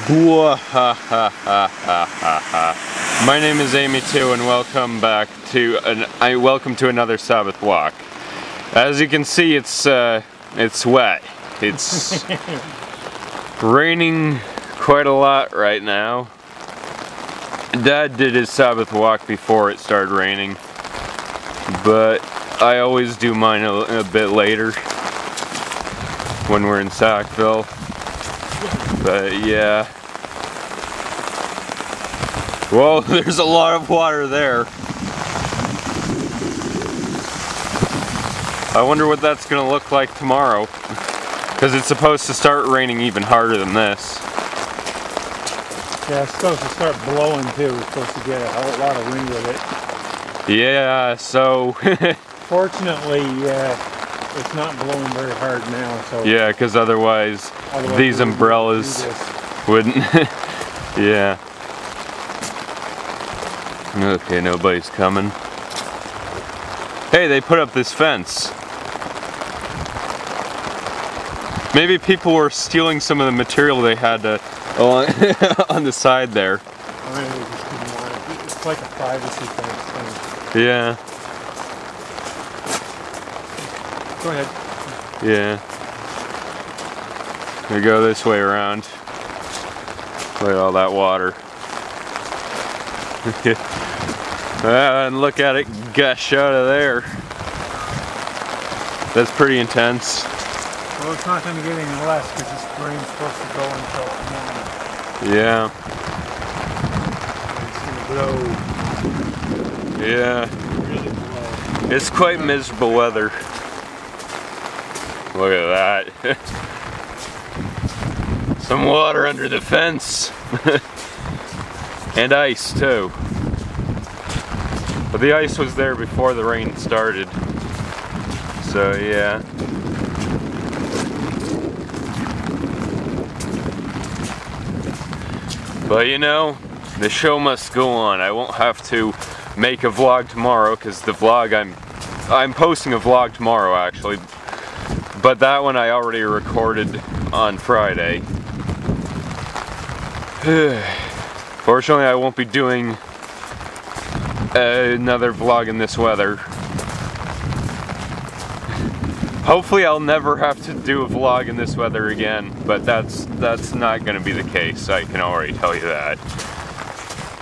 My name is Amy too, and welcome back to welcome to another Sabbath walk. As you can see, it's wet. It's raining quite a lot right now. Dad did his Sabbath walk before it started raining, but I always do mine a bit later when we're in Sackville. But yeah. Whoa, there's a lot of water there. I wonder what that's gonna look like tomorrow, because it's supposed to start raining even harder than this. Yeah, it's supposed to start blowing too. We're supposed to get a whole lot of wind with it. Yeah, so fortunately, it's not blowing very hard now. So yeah, because otherwise these umbrellas wouldn't. Yeah. Okay, nobody's coming. Hey, they put up this fence. Maybe people were stealing some of the material they had on the side there. It's like a privacy fence thing. Yeah. Go ahead. Yeah. We go this way around. Look at all that water. And look at it gush out of there. That's pretty intense. Well, it's not going to get any less because this rain's supposed to go until tomorrow. Yeah. It's going to blow. Yeah. Really blow. It's quite miserable weather. Look at that. Some water under the fence. And ice too. But the ice was there before the rain started. So yeah. But you know, the show must go on. I won't have to make a vlog tomorrow because the vlog I'm posting a vlog tomorrow actually. But that one I already recorded on Friday. Fortunately, I won't be doing another vlog in this weather. Hopefully I'll never have to do a vlog in this weather again, but that's not going to be the case, I can already tell you that.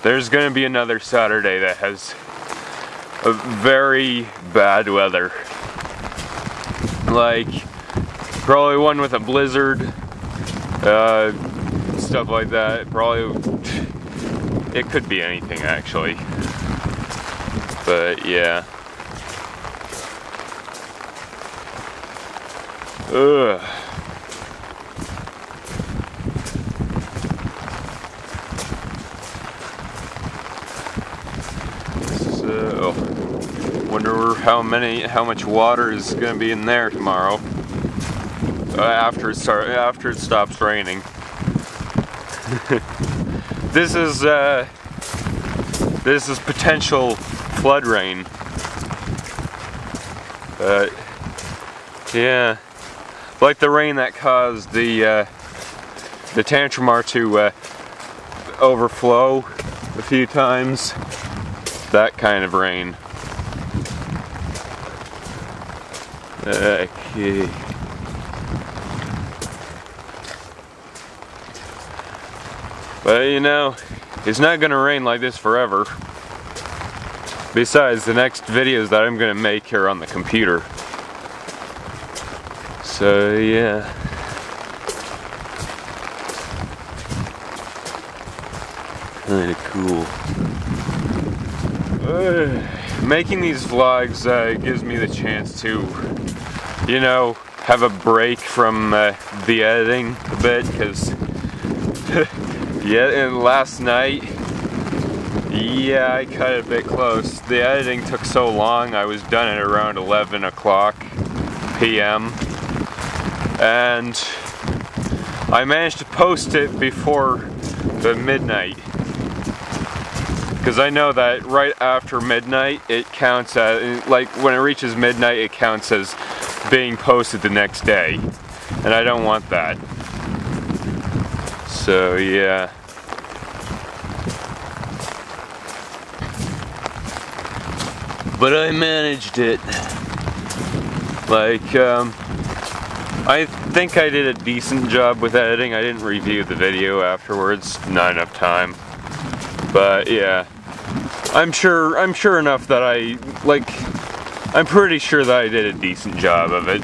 There's going to be another Saturday that has a very bad weather. Like, probably one with a blizzard, stuff like that. Probably, it could be anything actually. But yeah. Ugh. So, wonder how much water is going to be in there tomorrow. After it stops raining. This is potential flood rain. Yeah, like the rain that caused the Tantramar to overflow a few times. That kind of rain. Okay. But you know, it's not gonna rain like this forever. Besides, the next videos that I'm gonna make are on the computer. So yeah. Kinda cool. Making these vlogs gives me the chance to, you know, have a break from the editing a bit, because yeah, and last night, yeah, I cut it a bit close. The editing took so long. I was done at around 11 o'clock p.m. and I managed to post it before the midnight, because I know that right after midnight it counts as, like, when it reaches midnight it counts as being posted the next day, and I don't want that. So yeah. But I managed it. Like, I think I did a decent job with editing. I didn't review the video afterwards, not enough time. But yeah, I'm sure enough that I'm pretty sure that I did a decent job of it,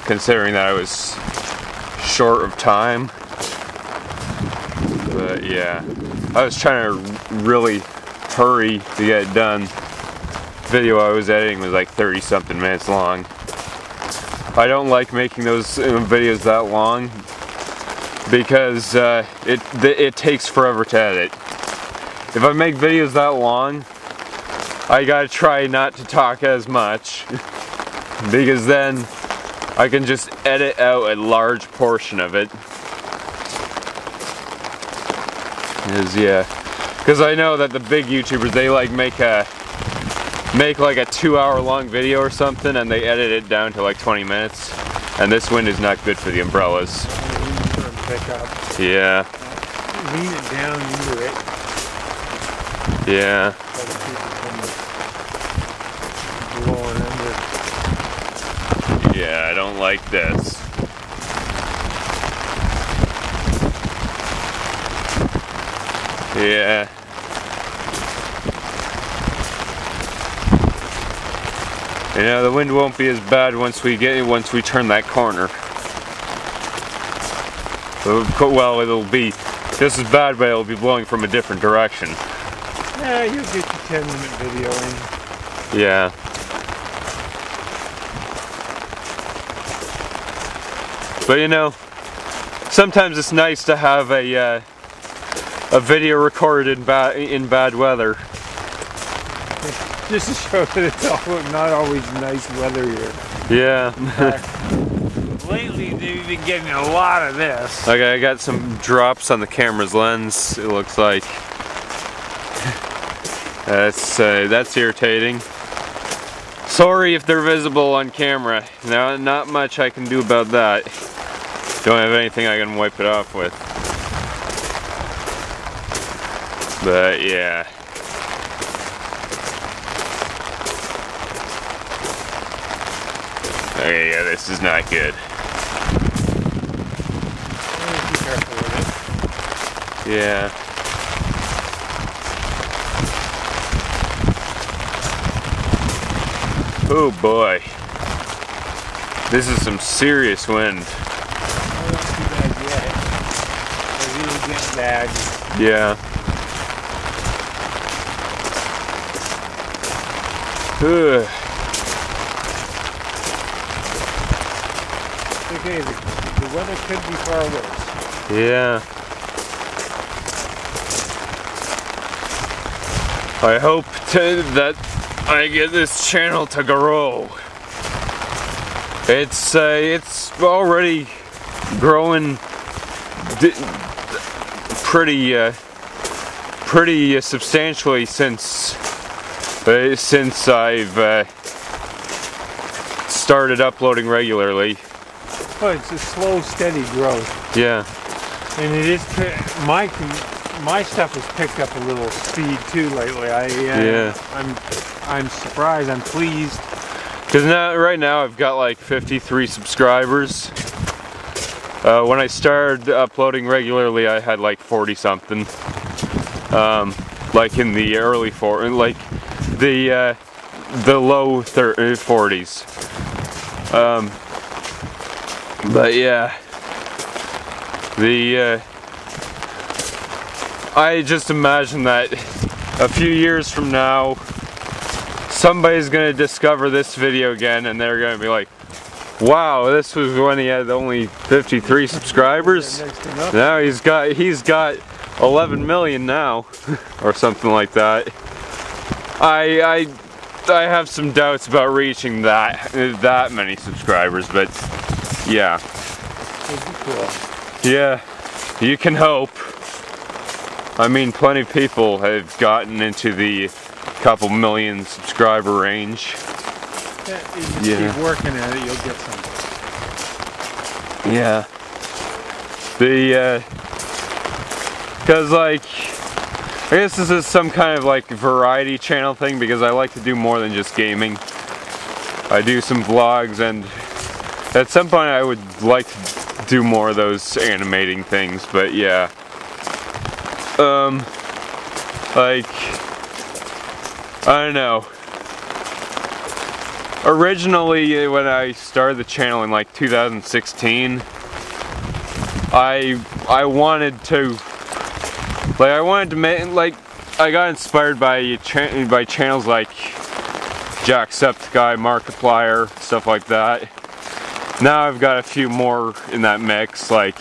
considering that I was short of time. But yeah, I was trying to really hurry to get it done. The video I was editing was like 30-something minutes long. I don't like making those videos that long because it takes forever to edit. If I make videos that long, I gotta try not to talk as much because then I can just edit out a large portion of it. Because I know that the big YouTubers, they like make like a 2-hour-long video or something, and they edit it down to like 20 minutes. And this wind is not good for the umbrellas. Yeah. Lean it down into it. Yeah. Yeah, I don't like this. Yeah. You know, the wind won't be as bad once we turn that corner. Well, it'll be just as bad, but it'll be blowing from a different direction. Yeah, you'll get your 10-minute video in. Yeah. But you know, sometimes it's nice to have a video recorded in bad weather. Just to show that it's not always nice weather here. Yeah. Lately they've been getting a lot of this. Okay, I got some drops on the camera's lens, it looks like. That's irritating. Sorry if they're visible on camera. Now, not much I can do about that. Don't have anything I can wipe it off with. But yeah. Okay, yeah, this is not good. Be careful with it. Yeah. Oh boy. This is some serious wind. Not too bad yet. It really gets bad. Yeah. Ugh. Okay, the weather could be far worse. Yeah. I hope that I get this channel to grow. It's already growing pretty substantially since I've started uploading regularly. But it's a slow, steady growth. Yeah. And it is, my stuff has picked up a little speed too lately. I'm surprised, I'm pleased. Because right now I've got like 53 subscribers. When I started uploading regularly, I had like 40 something. Like in the early the low 40s. But yeah, I just imagine that a few years from now, somebody's gonna discover this video again, and they're gonna be like, "Wow, this was when he had only 53 subscribers. Now he's got 11 million now," or something like that. I have some doubts about reaching that many subscribers, but yeah. That'd be cool. Yeah, you can hope. I mean, plenty of people have gotten into the couple million subscriber range. Yeah, you just keep working at it, you'll get something. Yeah. Because like, I guess this is some kind of like variety channel thing because I like to do more than just gaming. I do some vlogs, and at some point I would like to do more of those animating things, but yeah. Like, I don't know. Originally, when I started the channel in like 2016, I wanted to make, like, I got inspired by channels like Jacksepticeye, Markiplier, stuff like that. Now I've got a few more in that mix, like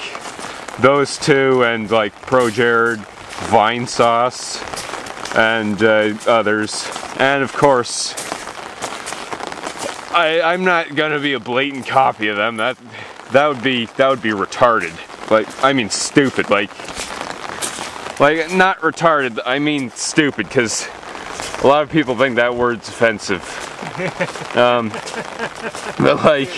those two and like Pro Jared, Vine Sauce, and others. And of course, I'm not gonna be a blatant copy of them. That would be retarded. Like, I mean stupid. Like not retarded. I mean stupid, because a lot of people think that word's offensive. But like,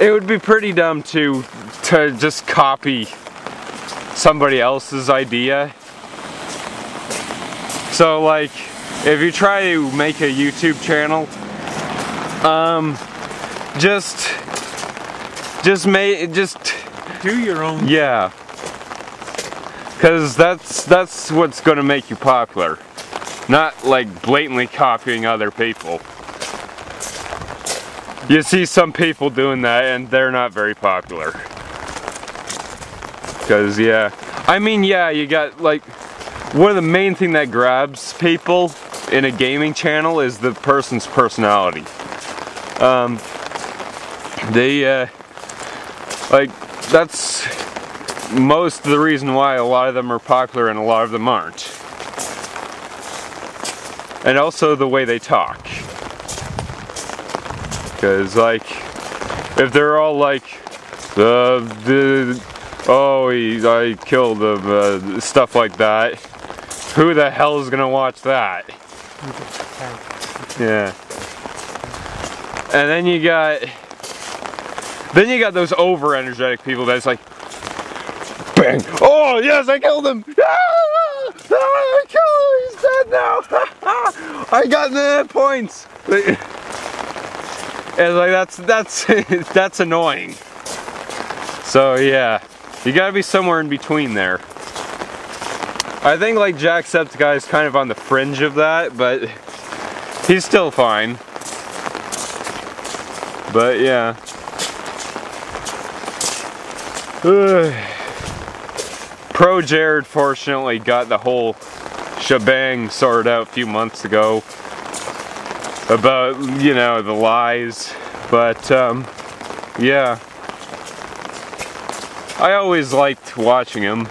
it would be pretty dumb to just copy somebody else's idea. So like, if you try to make a YouTube channel, just do your own. Yeah, because that's what's gonna make you popular, not like blatantly copying other people. You see some people doing that and they're not very popular. Because yeah, I mean, yeah, you got like, one of the main thing that grabs people in a gaming channel is the person's personality. Like, that's most of the reason why a lot of them are popular and a lot of them aren't. And also the way they talk. Because like, if they're all like, I killed him, stuff like that, who the hell is gonna watch that? Yeah. And then you got those over energetic people that's like, bang! Oh yes, I killed him! Ah, I killed him! He's dead now! I got the points! And like, that's annoying. So yeah, you gotta be somewhere in between there. I think like Jacksepticeye is kind of on the fringe of that, but he's still fine. But yeah. Pro Jared fortunately got the whole shebang sorted out a few months ago about, you know, the lies, but yeah, I always liked watching him.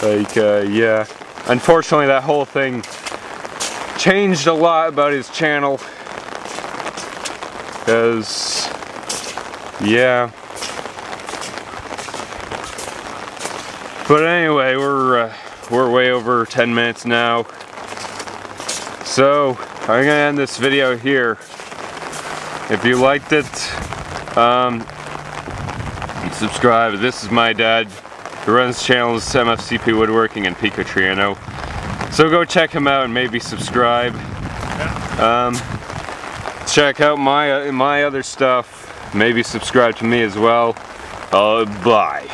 Like, yeah, unfortunately that whole thing changed a lot about his channel, because yeah. But anyway, we're way over 10 minutes now, so I'm gonna end this video here. If you liked it, subscribe. This is my dad, who runs channels MFCP Woodworking and Pico Triano. So go check him out and maybe subscribe. Check out my other stuff. Maybe subscribe to me as well. Bye.